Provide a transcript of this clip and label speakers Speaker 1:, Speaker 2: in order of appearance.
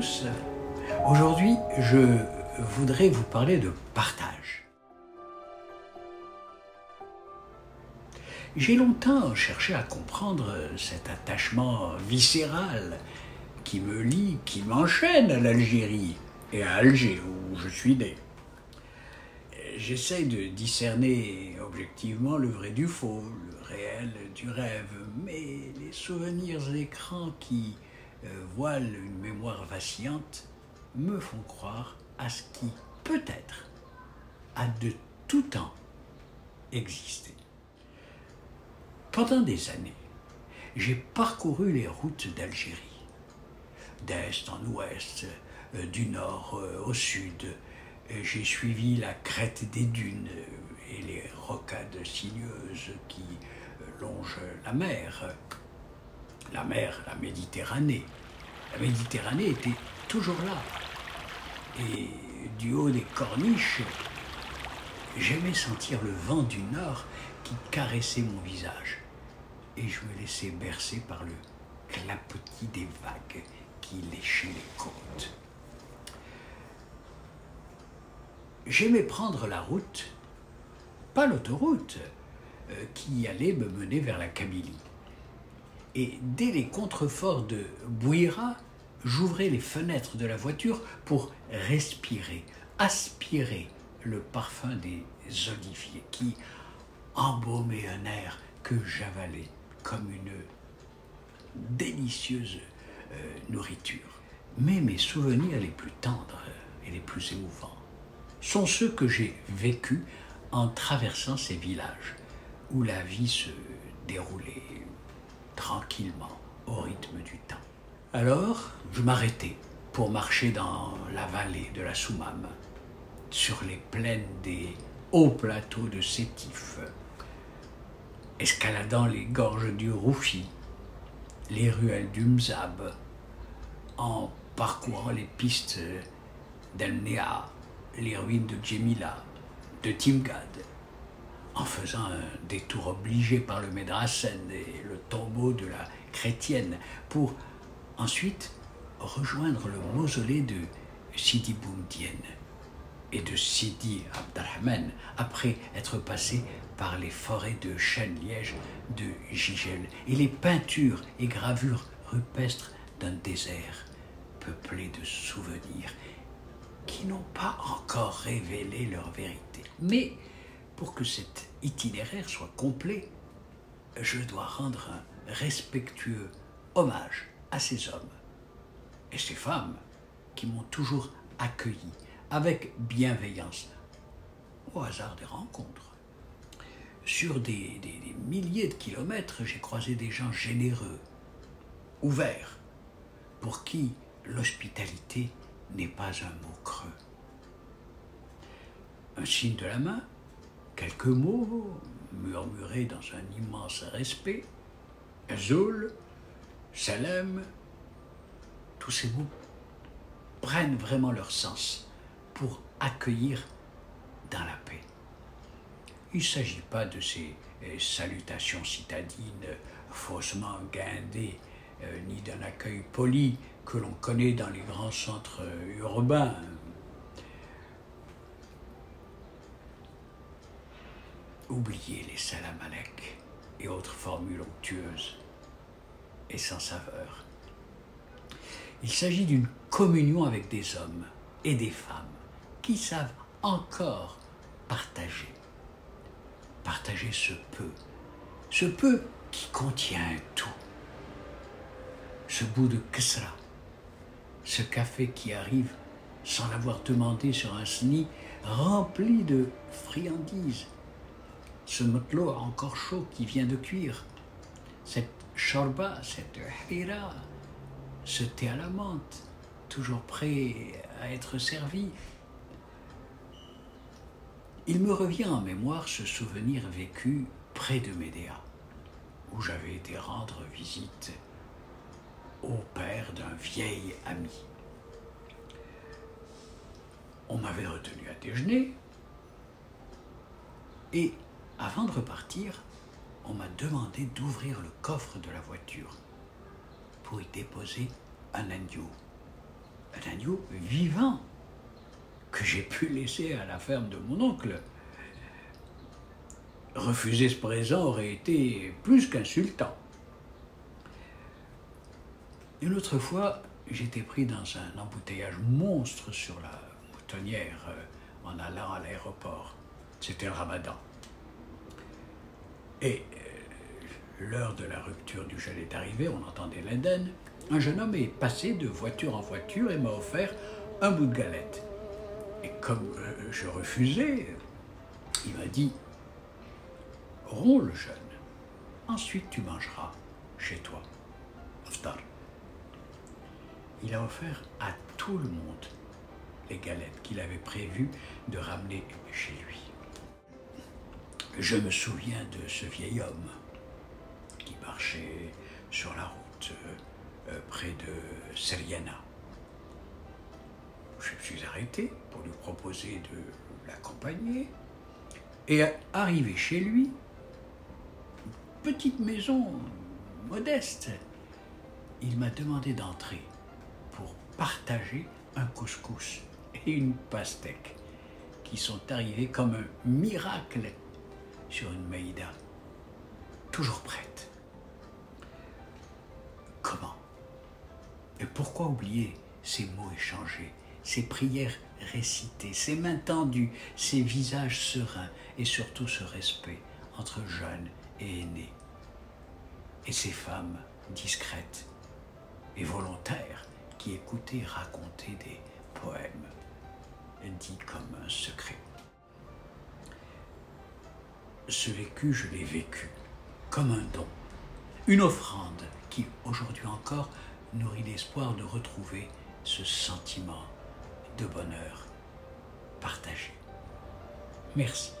Speaker 1: tous. Aujourd'hui, je voudrais vous parler de partage. J'ai longtemps cherché à comprendre cet attachement viscéral qui me lie, qui m'enchaîne à l'Algérie et à Alger, où je suis né. J'essaie de discerner objectivement le vrai du faux, le réel du rêve, mais les souvenirs écrans qui voilent une mémoire vacillante me font croire à ce qui, peut-être, a de tout temps existé. Pendant des années, j'ai parcouru les routes d'Algérie, d'est en ouest, du nord au sud. J'ai suivi la crête des dunes et les rocades sinueuses qui longent la mer, la Méditerranée. La Méditerranée était toujours là. Et du haut des corniches, j'aimais sentir le vent du nord qui caressait mon visage. Et je me laissais bercer par le clapotis des vagues qui léchaient les côtes. J'aimais prendre la route, pas l'autoroute, qui allait me mener vers la Kabylie. Et dès les contreforts de Bouira, j'ouvrais les fenêtres de la voiture pour respirer, aspirer le parfum des oliviers qui embaumaient un air que j'avalais comme une délicieuse nourriture. Mais mes souvenirs les plus tendres et les plus émouvants sont ceux que j'ai vécus en traversant ces villages où la vie se déroulait tranquillement au rythme du temps. Alors, je m'arrêtais pour marcher dans la vallée de la Soumam, sur les plaines des hauts plateaux de Sétif, escaladant les gorges du Roufi, les ruelles du Mzab, en parcourant les pistes d'El Néa, les ruines de Djemila, de Timgad, en faisant un détour obligé par le Médrassen et le tombeau de la chrétienne, pour ensuite rejoindre le mausolée de Sidi Boumedienne et de Sidi Abdelrahman, après être passé par les forêts de chêne-liège de Gigel et les peintures et gravures rupestres d'un désert peuplé de souvenirs qui n'ont pas encore révélé leur vérité. Mais pour que cet itinéraire soit complet, je dois rendre un respectueux hommage à ces hommes et ces femmes qui m'ont toujours accueilli avec bienveillance au hasard des rencontres. Sur des milliers de kilomètres, j'ai croisé des gens généreux, ouverts, pour qui l'hospitalité n'est pas un mot creux. Un signe de la main, quelques mots murmurés dans un immense respect, Azoul, Salem, tous ces mots prennent vraiment leur sens pour accueillir dans la paix. Il ne s'agit pas de ces salutations citadines faussement guindées, ni d'un accueil poli que l'on connaît dans les grands centres urbains. Oubliez les salam alek et autres formules onctueuses et sans saveur. Il s'agit d'une communion avec des hommes et des femmes qui savent encore partager. Partager ce peu qui contient tout. Ce bout de Kesra, ce café qui arrive sans l'avoir demandé sur un sni rempli de friandises, ce motlo encore chaud qui vient de cuire, cette shorba, cette harira, ce thé à la menthe, toujours prêt à être servi. Il me revient en mémoire ce souvenir vécu près de Médéa, où j'avais été rendre visite au père d'un vieil ami. On m'avait retenu à déjeuner et, avant de repartir, on m'a demandé d'ouvrir le coffre de la voiture pour y déposer un agneau un agneau vivant que j'ai pu laisser à la ferme de mon oncle. Refuser ce présent aurait été plus qu'insultant. Une autre fois, j'étais pris dans un embouteillage monstre sur la moutonnière en allant à l'aéroport. C'était le Ramadan. Et l'heure de la rupture du jeûne est arrivée, on entendait l'Aden. Un jeune homme est passé de voiture en voiture et m'a offert un bout de galette. Et comme je refusais, il m'a dit « Romps le jeûne, ensuite tu mangeras chez toi. » Aftar. Il a offert à tout le monde les galettes qu'il avait prévu de ramener chez lui. Je me souviens de ce vieil homme qui marchait sur la route près de Seriana. Je me suis arrêté pour lui proposer de l'accompagner et arrivé chez lui, une petite maison modeste, il m'a demandé d'entrer pour partager un couscous et une pastèque qui sont arrivés comme un miracle sur une maïda, toujours prête. Comment? Et pourquoi oublier ces mots échangés, ces prières récitées, ces mains tendues, ces visages sereins et surtout ce respect entre jeunes et aînés, et ces femmes discrètes et volontaires qui écoutaient raconter des poèmes dits comme un secret. Ce vécu, je l'ai vécu comme un don, une offrande qui, aujourd'hui encore, nourrit l'espoir de retrouver ce sentiment de bonheur partagé. Merci.